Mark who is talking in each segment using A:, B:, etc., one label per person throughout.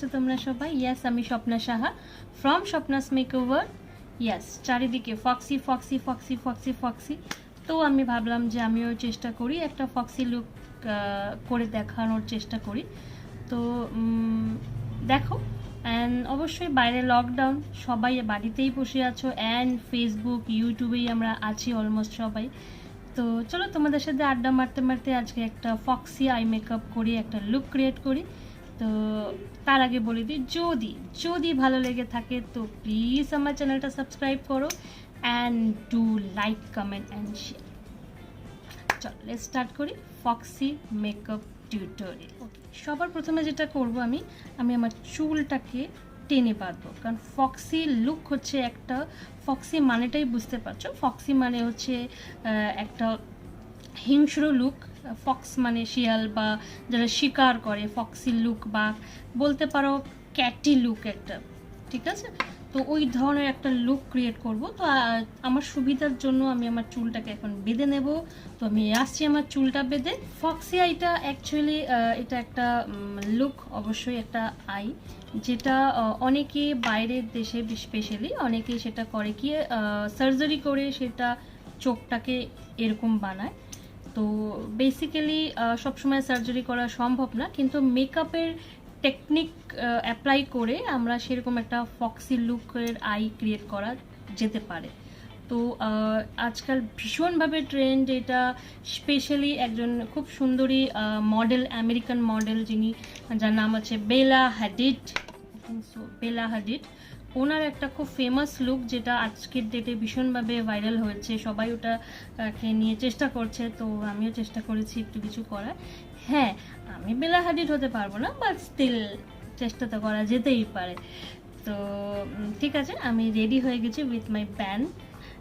A: আছো তোমরা সবাই? ইয়েস, আমি Swapna Saha from Swapna's makeover. Yes, চারিদিকে foxy foxy foxy foxy foxy. তো আমি ভাবলাম যে আমিও চেষ্টা করি, একটা ফক্সি লুক করে দেখানোর চেষ্টা করি। তো দেখো, অ্যান্ড অবশ্যই বাইরে লকডাউন, সবাই বাড়িতেই বসে আছো, অ্যান্ড ফেসবুক ইউটিউবেই আমরা আছি অলমোস্ট সবাই। তো চলো তোমাদের সাথে আড্ডা মারতে মারতে আজকে একটা ফক্সি আই মেকআপ করি, একটা লুক ক্রিয়েট করি। তো তার আগে বলে দিই, যদি ভালো লেগে থাকে তো প্লিজ আমার চ্যানেলটা সাবস্ক্রাইব করো and do like, comment and share. চলো লেটস স্টার্ট করি ফক্সি মেকআপ টিউটোরিয়াল। ওকে, সবার প্রথমে যেটা করব আমি আমার চুলটাকে টেনে বাঁধবো, কারণ ফক্সি লুক হচ্ছে একটা, ফক্সি মানেটাই বুঝতে পারছো, ফক্সি মানে হচ্ছে একটা হিংস্র লুক। ফক্স মানে শিয়াল বা যারা শিকার করে, ফক্সি লুক বা বলতে পারো ক্যাটি লুক একটা, ঠিক আছে? তো ওই ধরনের একটা লুক ক্রিয়েট করব। তো আমার সুবিধার জন্য আমি আমার চুলটাকে এখন বেঁধে নেব। তো আমি আসছি আমার চুলটা বেঁধে। ফক্সি আইটা অ্যাকচুয়ালি এটা একটা লুক, অবশ্যই একটা আই, যেটা অনেকে বাইরের দেশে স্পেশালি অনেকে সেটা করে কি সার্জারি করে সেটা চোখটাকে এরকম বানায়। তো বেসিক্যালি সবসময় সার্জারি করা সম্ভব না, কিন্তু মেকআপের টেকনিক অ্যাপ্লাই করে আমরা সেরকম একটা ফক্সি লুকের আই ক্রিয়েট করা যেতে পারে। তো আজকাল ভীষণভাবে ট্রেন্ড এটা, স্পেশালি একজন খুব সুন্দরী মডেল, আমেরিকান মডেল, যার নাম আছে বেলা হাডিড। ওনার একটা খুব ফেমাস লুক যেটা আজকের ডেটে ভীষণভাবে ভাইরাল হয়েছে, সবাই ওটাকে নিয়ে চেষ্টা করছে। তো আমিও চেষ্টা করেছি একটু কিছু করার। হ্যাঁ, আমি বেলা হাডিড হতে পারবো না, বাট স্টিল চেষ্টা তো করা যেতেই পারে। তো ঠিক আছে, আমি রেডি হয়ে গেছি উইথ মাই ব্যান্ড।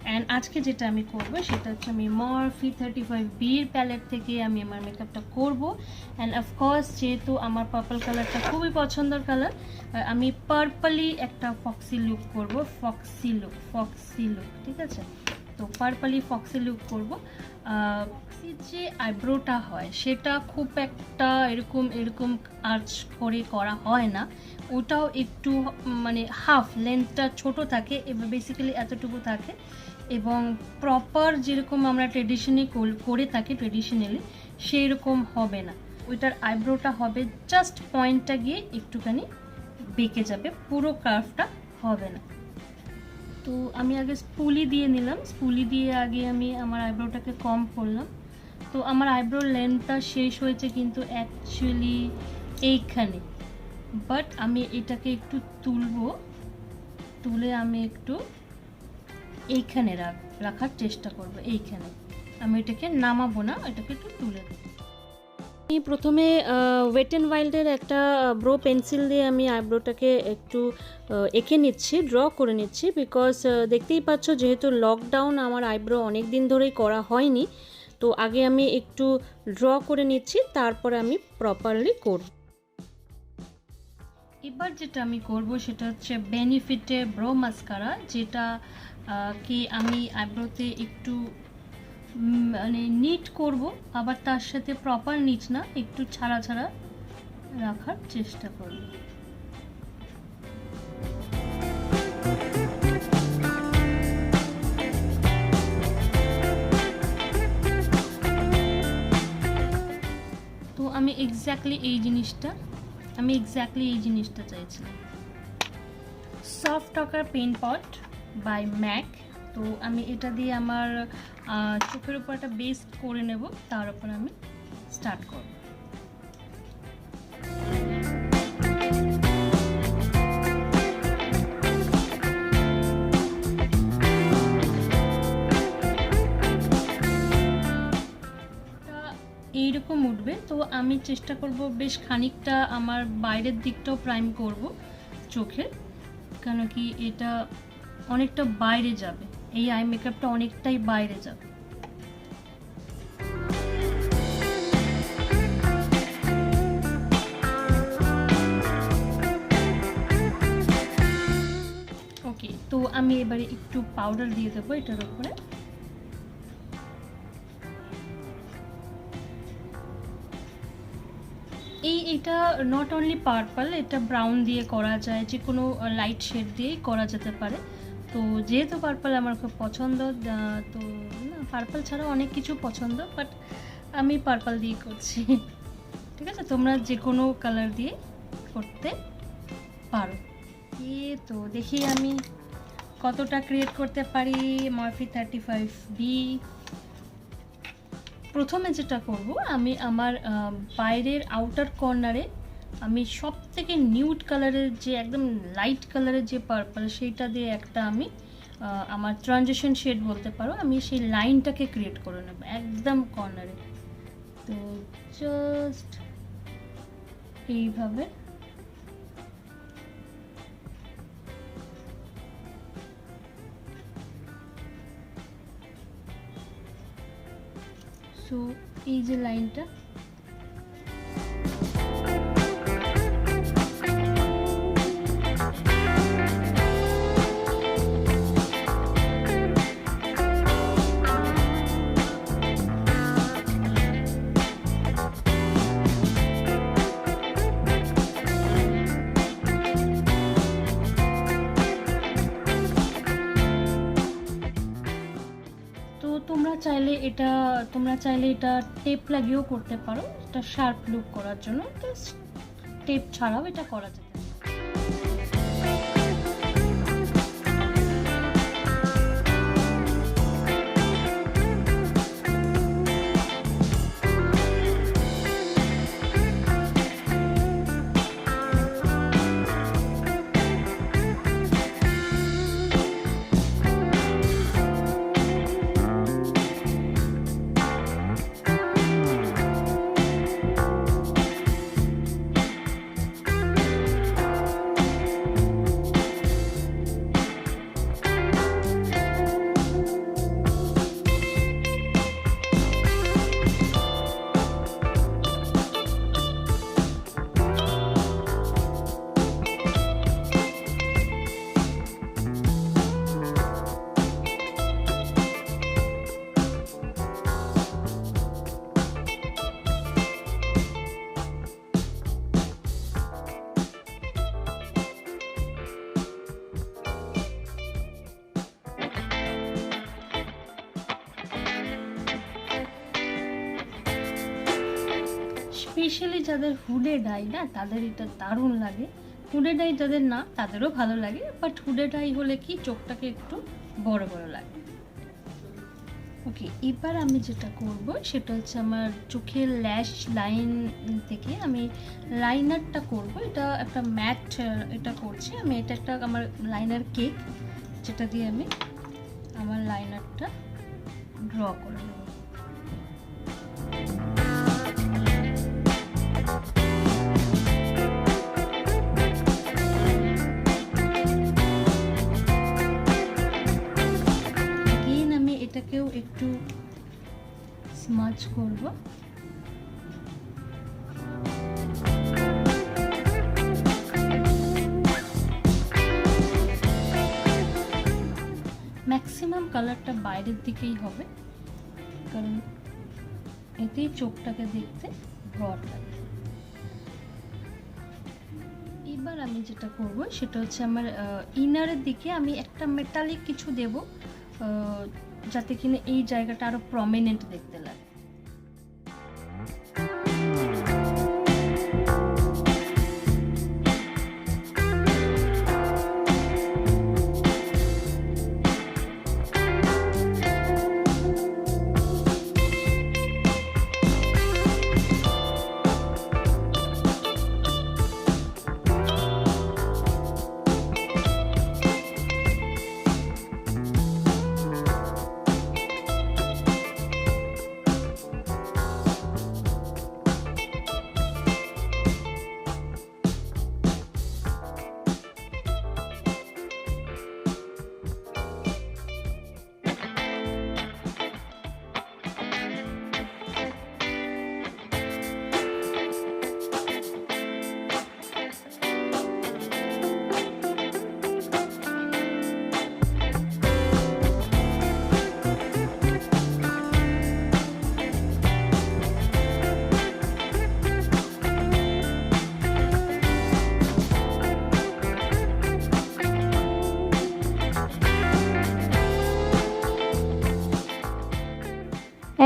A: অ্যান্ড আজকে যেটা আমি করবো সেটা হচ্ছে আমি মরফি 35Bর প্যালেট থেকে আমি আমার মেকআপটা করবো। অ্যান্ড অফকোর্স যেহেতু আমার পার্পল কালারটা খুবই পছন্দের কালার, আমি পার্পলি একটা ফক্সি লুক করবো। ফক্সি লুক, ঠিক আছে? তো পার্পলি ফক্সি লুক করবো। যে আইব্রোটা হয় সেটা খুব একটা এরকম আর্চ করে করা হয় না, ওটাও একটু মানে হাফ লেন্থটা ছোট থাকে, এবার বেসিক্যালি এতটুকু থাকে। এবং প্রপার যেরকম আমরা করে থাকি ট্রেডিশনালি সেই রকম হবে না, ওইটার আইব্রোটা হবে জাস্ট পয়েন্টটা গিয়ে একটুখানি বেঁকে যাবে, পুরো কার্ভটা হবে না। তো আমি আগে স্পুলি দিয়ে নিলাম, স্পুলি দিয়ে আগে আমি আমার আইব্রোটাকে কম করলাম। তো আমার আইব্রোর লেন্থটা শেষ হয়েছে কিন্তু অ্যাকচুয়ালি এইখানে, বাট আমি এটাকে একটু তুলে আমি একটু এইখানে রাখার চেষ্টা করব। এইখানে আমি এটাকে নামাবো না, এটাকে একটু তুলে দেবো। আমি প্রথমে ওয়েট অ্যান্ড ওয়াইল্ডের একটা ব্রো পেন্সিল দিয়ে আমি আইব্রোটাকে একটু এঁকে নিচ্ছি, ড্র করে নিচ্ছি, বিকজ দেখতেই পাচ্ছ যেহেতু লকডাউন আমার আইব্রো অনেক দিন ধরেই করা হয়নি। তো আগে আমি একটু ড্র করে নিচ্ছি, তারপরে আমি প্রপারলি করব। এবার যেটা আমি করব সেটা হচ্ছে বেনিফিটে ব্রো মাস্কারা, যেটা কি আমি আইব্রোতে একটু মানে নিট করব, আবার তার সাথে প্রপার নিট না, একটু ছাড়া রাখার চেষ্টা করব। তো আমি এক্স্যাক্টলি এই জিনিসটা চাইছিলাম। Soft talker pen pot by Mac. তো আমি এটা দিয়ে আমার চোখের উপর একটা বেস করে নেব, তার উপর আমি স্টার্ট করব। এইরকম উঠবে। তো আমি চেষ্টা করব বেশ খানিকটা আমার বাইরের দিকটাও প্রাইম করব চোখে, কেন কি এটা অনেকটা বাইরে যাবে, এই আই মেকআপটা অনেকটাই বাইরে যাবে। ওকে, তো আমি এবারে একটু পাউডার দিয়ে দেবো এটার উপরে। এইটা নট অনলি পার্পল, এটা ব্রাউন দিয়ে করা যায়, যে কোনো লাইট শেড দিয়েই করা যেতে পারে। তো যেহেতু পার্পল আমার খুব পছন্দ, তো না পার্পল ছাড়াও অনেক কিছু পছন্দ, বাট আমি পার্পল দিয়ে করছি। ঠিক আছে, তোমরা যে কোনো কালার দিয়ে করতে পারো। তো দেখি আমি কতটা ক্রিয়েট করতে পারি মরফি 35B। প্রথমে যেটা করব, আমি আমার বাইরের আউটার কর্নারে আমি সব থেকে নিউড কালারের যে একদম লাইট কালারের যে পার্পল, সেইটা দিয়ে একটা আমি আমার ট্রানজিশন শেড বলতে পারো, আমি সেই লাইনটাকে ক্রিয়েট করে নেব একদম কর্নারে। তো জাস্ট এইভাবে সো এই যে লাইনটা, তোমরা চাইলে এটা টেপ লাগিয়েও করতে পারো, এটা শার্প লুক করার জন্য। টেপ ছাড়াও এটা করা যেতে পারে। স্পেশালি যাদের হুডেড আই না, তাদের এটা দারুণ লাগে। হুডেড আই যাদের না, তাদেরও ভালো লাগে, বাট হুডেড আই হলে কি চোখটাকে একটু বড় বড় লাগে। ওকে, এবার আমি যেটা করব সেটা হচ্ছে আমার চোখের ল্যাশ লাইন থেকে আমি লাইনারটা করব। এটা একটা ম্যাট, এটা করছি আমি, এটা একটা আমার লাইনার কেক, যেটা দিয়ে আমি আমার লাইনারটা ড্র করে নেব। এটাকেও একটু স্মাচ করব। ম্যাক্সিমাম কালারটা বাইরের দিকেই হবে, কারণ এতেই চোখটাকে দেখতে ব্রড লাগে। এবার আমি যেটা করব সেটা হচ্ছে আমার ইনারের দিকে আমি একটা মেটালিক কিছু দেব, যাতে কিনা এই জায়গাটা আরো প্রমিনেন্ট দেখতে লাগে।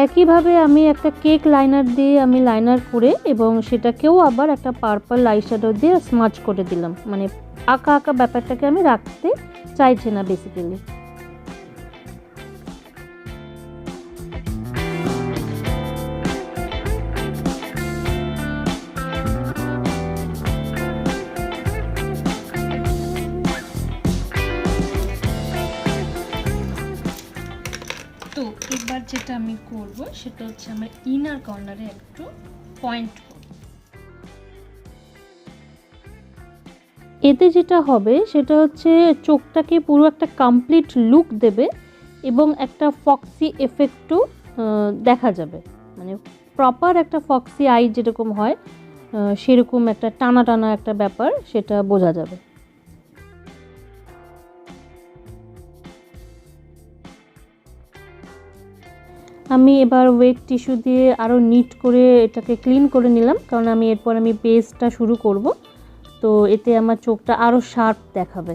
A: একইভাবে আমি একটা কেক লাইনার দিয়ে আমি লাইনার করে এবং সেটাকেও আবার একটা পার্পল আইশ্যাডো দিয়ে স্মাচ করে দিলাম, মানে আঁকা আঁকা ব্যাপারটাকে আমি রাখতে চাইছি না বেসিক্যালি। তো এবার যেটা আমি করব সেটা হচ্ছে আমার ইনার কর্নারে একটু পয়েন্ট। এতে যেটা হবে সেটা হচ্ছে চোখটাকে পুরো একটা কমপ্লিট লুক দেবে এবং একটা ফক্সি এফেক্টও দেখা যাবে, মানে প্রপার একটা ফক্সি আই যেরকম হয় সেরকম একটা টানা টানা একটা ব্যাপার সেটা বোঝা যাবে। আমি এবার ওয়েট টিস্যু দিয়ে আরও নিট করে এটাকে ক্লিন করে নিলাম, কারণ এরপর আমি বেসটা শুরু করব, তো এতে আমার চোখটা আরও শার্প দেখাবে।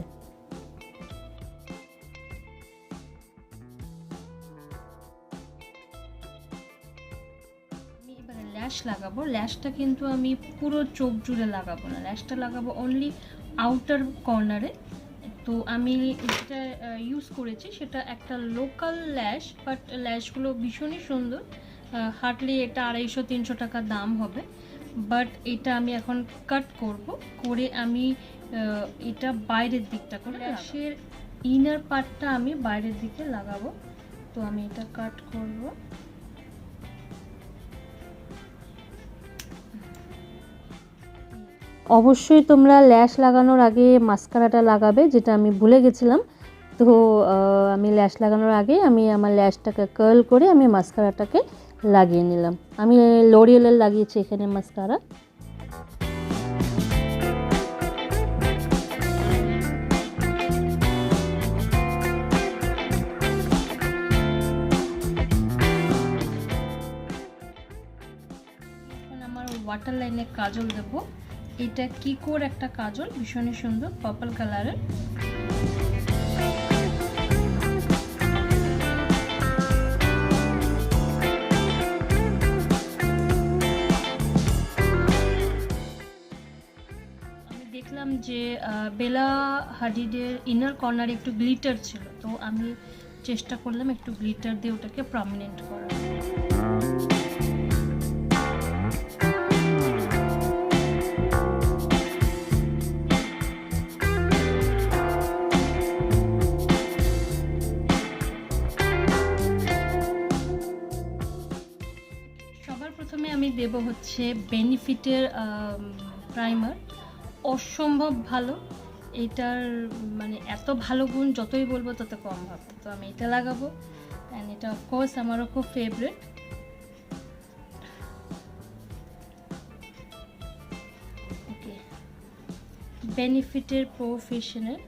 A: আমি এবারে ল্যাশ লাগাবো। ল্যাশটা কিন্তু আমি পুরো চোখ জুড়ে লাগাবো না, ল্যাশটা লাগাবো অনলি আউটার কর্নারে। তো আমি যেটা ইউজ করেছি সেটা একটা লোকাল ল্যাশ, বাট ল্যাশগুলো ভীষণই সুন্দর, হার্ডলি এটা 250-300 টাকা দাম হবে। বাট এটা আমি এখন কাট করব, করে আমি এটা বাইরের দিকটা করে ল্যাশের ইনার পার্টটা আমি বাইরের দিকে লাগাবো। তো আমি এটা কাট করব। অবশ্যই তোমরা ল্যাশ লাগানোর আগে মাস্কারাটা লাগাবে, যেটা আমি ভুলে গেছিলাম। তো আমি ল্যাশ লাগানোর আগে আমি আমার ল্যাশটাকে কার্ল করে আমি মাস্কারাটাকে লাগিয়ে নিলাম। আমি লরিয়েলের লাগিয়েছি এখানে মাস্কারা। এখন আমার ওয়াটার লাইনে কাজল দেব। এটা কিকোর একটা কাজল, ভীষণই সুন্দর, পার্পল কালারের। আমি দেখলাম যে বেলা হাডিডের ইনার কর্নারে একটু গ্লিটার ছিল, তো আমি চেষ্টা করলাম একটু গ্লিটার দিয়ে ওটাকে প্রমিনেন্ট করার। প্রথমে আমি দেব হচ্ছে বেনিফিটের প্রাইমার, অসম্ভব ভালো। এটার মানে এত ভালো গুণ যতই বলবো তত কম হবে। তো আমি এটা লাগাবো, অ্যান্ড এটা অফকোর্স আমারও খুব ফেভারিট। ওকে, বেনিফিটের প্রফেশনাল।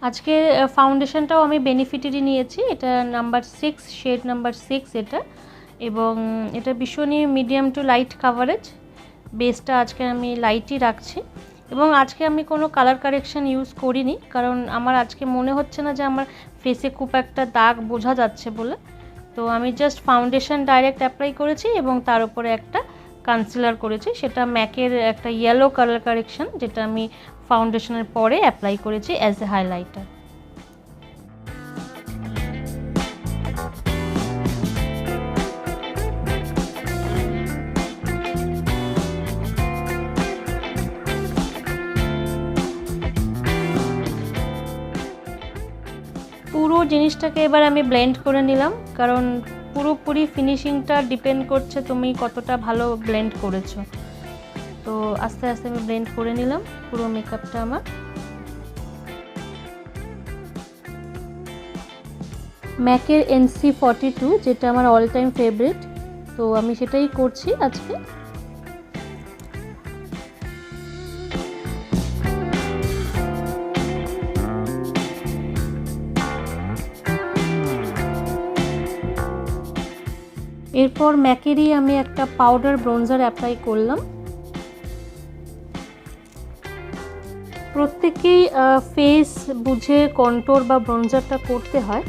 A: আজকে ফাউন্ডেশনটাও আমি বেনিফিটেরই নিয়েছি, এটা নাম্বার 6, শেড নাম্বার 6 এটা, এবং এটা ভীষণই মিডিয়াম টু লাইট কাভারেজ। বেসটা আজকে আমি লাইটই রাখছি, এবং আজকে আমি কোনো কালার কারেকশন ইউজ করিনি, কারণ আমার আজকে মনে হচ্ছে না যে আমার ফেসে খুব একটা দাগ বোঝা যাচ্ছে বলে। তো আমি জাস্ট ফাউন্ডেশন ডাইরেক্ট অ্যাপ্লাই করেছি এবং তার উপরে একটা কনসিলার করেছি, সেটা ম্যাকের একটা ইয়েলো কালার কারেকশন, যেটা আমি ফাউন্ডেশনের পরে অ্যাপ্লাই করেছি অ্যাজ এ হাইলাইটার। পুরো জিনিসটাকে এবার আমি ব্লেন্ড করে নিলাম, কারণ পুরোপুরি ফিনিশিংটা ডিপেন্ড করছে তুমি কতটা ভালো ব্লেন্ড করেছো। তো আস্তে আস্তে আমি ব্লেন্ড করে নিলাম পুরো মেকআপটা আমার। ম্যাকের NC42, যেটা আমার অল টাইম ফেভারিট, তো আমি সেটাই করছি আজকে। এরপর ম্যাকেরই আমি একটা পাউডার ব্রোঞ্জার অ্যাপ্লাই করলাম। প্রত্যেকেই ফেস বুঝে কন্ট্যুর বা ব্রঞ্জারটা করতে হয়।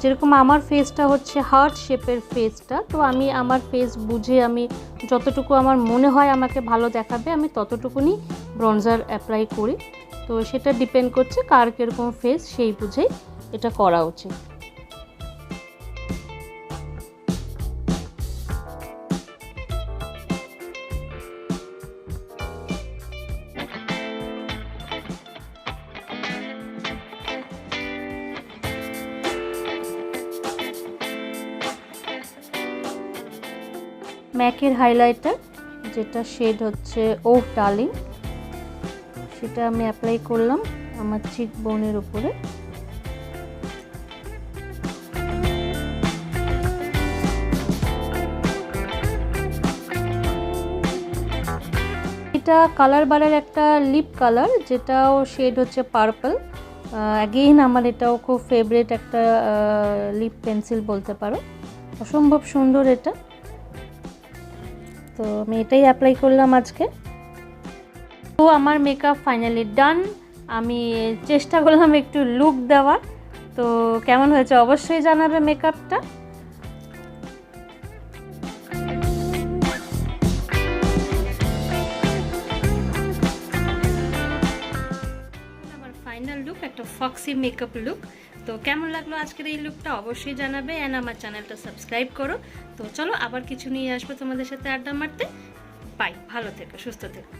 A: যেরকম আমার ফেসটা হচ্ছে হার্ট শেপের ফেসটা, তো আমি আমার ফেস বুঝে আমি যতটুকু আমার মনে হয় আমাকে ভালো দেখাবে আমি ততটুকুনি ব্রঞ্জার অ্যাপ্লাই করি। তো সেটা ডিপেন্ড করছে কার কীরকম ফেস, সেই বুঝেই এটা করা উচিত। ম্যাকের হাইলাইটার যেটা শেড হচ্ছে ওহ ডার্লিং, সেটা আমি অ্যাপ্লাই করলাম আমার চিক বোনের উপরে। এটা কালার বারের একটা লিপ কালার, যেটাও শেড হচ্ছে পার্পল। অ্যাগেইন আমার এটাও খুব ফেভারিট একটা লিপ পেন্সিল বলতে পারো, অসম্ভব সুন্দর এটা। তো আমি এটাই অ্যাপ্লাই করলাম আজকে। তো আমার মেকআপ ফাইনালি ডান। আমি চেষ্টা করলাম একটু লুক দেওয়ার, তো কেমন হয়েছে অবশ্যই জানাবে মেকআপটা। আমার ফাইনাল লুক একটা ফক্সি মেকআপ লুক। তো কেমন লাগলো আজকের এই লুকটা অবশ্যই জানাবে, অ্যান্ড আমার চ্যানেলটা সাবস্ক্রাইব করো। তো চলো আবার কিছু নিয়ে আসবো তোমাদের সাথে আড্ডা মারতে। বাই, ভালো থেকো, সুস্থ থেকো।